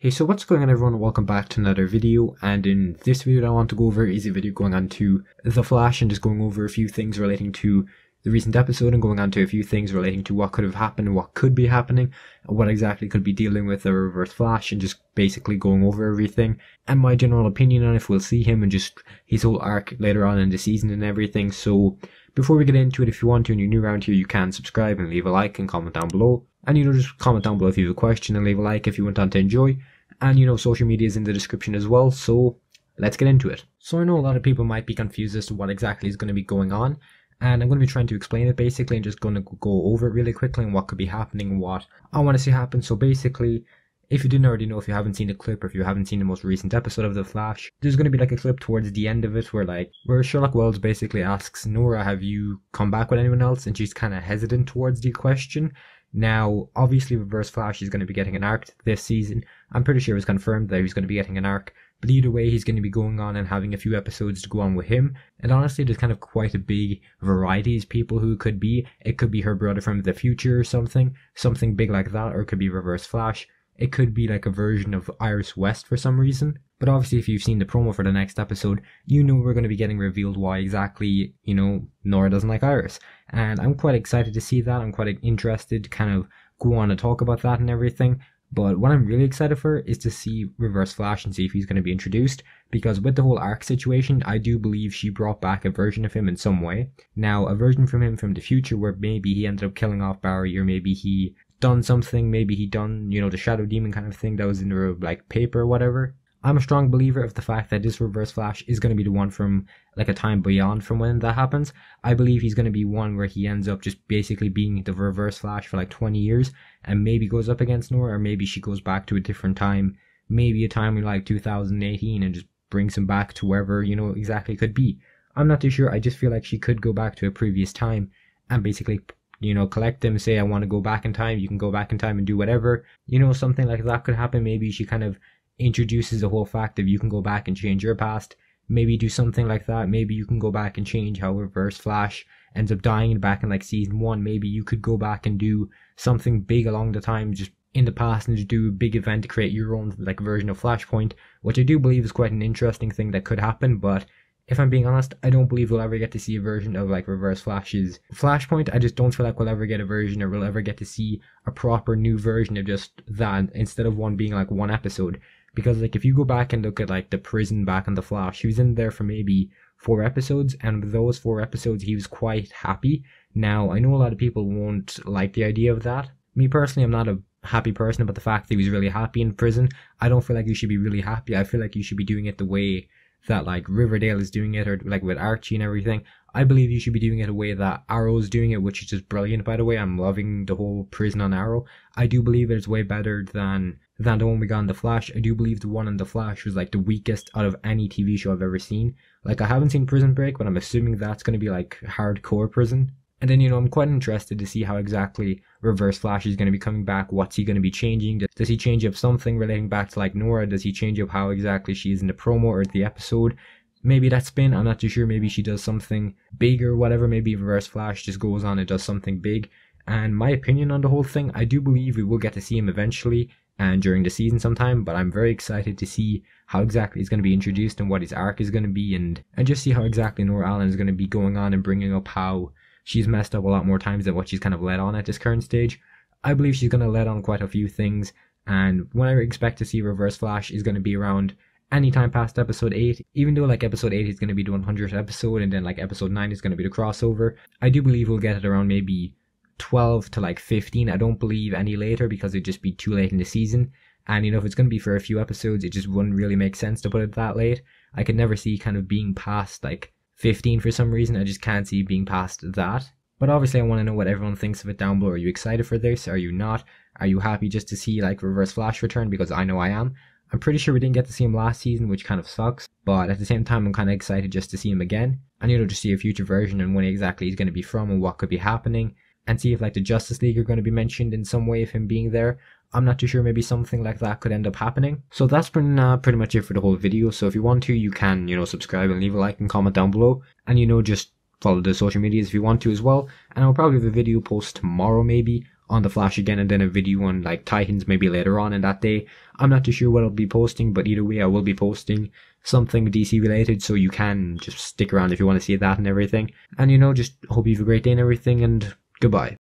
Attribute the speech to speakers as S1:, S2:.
S1: Hey, so what's going on everyone, welcome back to another video, and in this video that I want to go over is a video going on to The Flash and just going over a few things relating to the recent episode and going on to a few things relating to what could have happened and what could be happening and what exactly could be dealing with the Reverse Flash, and just basically going over everything and my general opinion on if we'll see him and just his whole arc later on in the season and everything. So before we get into it, if you want to and you're new around here, you can subscribe and leave a like and comment down below. And just comment down below if you have a question and leave a like if you went on to enjoy. And social media is in the description as well, so let's get into it. So I know a lot of people might be confused as to what exactly is going to be going on, and I'm going to be trying to explain it basically and just going to go over it really quickly and what could be happening and what I want to see happen. So basically, if you didn't already know, if you haven't seen the clip or if you haven't seen the most recent episode of The Flash, there's going to be like a clip towards the end of it where Sherlock Wells basically asks Nora, have you come back with anyone else? And she's kind of hesitant towards the question. Now, obviously Reverse Flash is going to be getting an arc this season. I'm pretty sure it was confirmed that he's going to be getting an arc. But either way, he's going to be going on and having a few episodes to go on with him. And honestly, there's kind of quite a big variety of people who it could be. It could be her brother from the future or something big like that. Or it could be Reverse Flash. It could be like a version of Iris West for some reason. But obviously, if you've seen the promo for the next episode, you know we're going to be getting revealed why exactly, Nora doesn't like Iris. And I'm quite excited to see that. I'm quite interested to kind of go on and talk about that and everything. But what I'm really excited for is to see Reverse Flash and see if he's going to be introduced. Because with the whole arc situation, I do believe she brought back a version of him in some way. Now, a version from him from the future where maybe he ended up killing off Barry, or maybe he done something, maybe he done, the Shadow Demon kind of thing that was in the, paper or whatever. I'm a strong believer of the fact that this Reverse Flash is going to be the one from, a time beyond from when that happens. I believe he's going to be one where he ends up just basically being the Reverse Flash for 20 years and maybe goes up against Nora, or maybe she goes back to a different time, maybe a time in 2018 and just brings him back to wherever, exactly could be. I'm not too sure. I just feel like she could go back to a previous time and basically collect them, say I want to go back in time, you can go back in time and do whatever. Something like that could happen. Maybe she kind of introduces the whole fact of you can go back and change your past. Maybe do something like that. Maybe you can go back and change how Reverse Flash ends up dying back in season 1. Maybe you could go back and do something big along the time just in the past and just do a big event to create your own version of Flashpoint, which I do believe is quite an interesting thing that could happen. But if I'm being honest, I don't believe we'll ever get to see a version of Reverse Flash's Flashpoint. I just don't feel like we'll ever get a version, or we'll ever get to see a proper new version of just that instead of one being one episode. Because if you go back and look at the prison back on The Flash, he was in there for maybe 4 episodes, and with those 4 episodes he was quite happy. Now, I know a lot of people won't like the idea of that. Me personally, I'm not a happy person about the fact that he was really happy in prison. I don't feel like you should be really happy. I feel like you should be doing it the way that Riverdale is doing it, or with Archie and everything. I believe you should be doing it a way that Arrow's doing it, which is just brilliant, by the way. I'm loving the whole prison on Arrow. I do believe it's way better than the one we got on The Flash. I do believe the one on The Flash was the weakest out of any TV show I've ever seen. I haven't seen Prison Break, but I'm assuming that's going to be hardcore prison. And then, I'm quite interested to see how exactly Reverse Flash is going to be coming back. What's he going to be changing? Does he change up something relating back to Nora? Does he change up how exactly she is in the promo or the episode? Maybe that's spin, I'm not too sure. Maybe she does something big or whatever. Maybe Reverse Flash just goes on and does something big. And my opinion on the whole thing, I do believe we will get to see him eventually and during the season sometime, but I'm very excited to see how exactly he's going to be introduced and what his arc is going to be, and just see how exactly Nora Allen is going to be going on and bringing up how she's messed up a lot more times than what she's kind of let on at this current stage. I believe she's going to let on quite a few things, and when I expect to see Reverse Flash is going to be around anytime past episode 8, even though episode 8 is going to be the 100th episode, and then episode 9 is going to be the crossover. I do believe we'll get it around maybe 12 to 15. I don't believe any later because it'd just be too late in the season. And if it's going to be for a few episodes, it just wouldn't really make sense to put it that late. I could never see kind of being past 15 for some reason. I just can't see being past that. But obviously I want to know what everyone thinks of it down below. Are you excited for this? Are you not? Are you happy just to see Reverse Flash return? Because I know I am. I'm pretty sure we didn't get to see him last season, which kind of sucks. But at the same time, I'm kind of excited just to see him again. And just see a future version and when exactly he's going to be from and what could be happening. And see if the Justice League are going to be mentioned in some way of him being there. I'm not too sure, maybe something like that could end up happening. So that's been pretty much it for the whole video. So if you want to, you can, subscribe and leave a like and comment down below. And just follow the social medias if you want to as well. And I'll probably have a video post tomorrow maybe on the Flash again, and then a video on like Titans maybe later on in that day. I'm not too sure what I'll be posting, but either way I will be posting something DC related, so you can just stick around if you want to see that and everything. And just hope you have a great day and everything, and goodbye.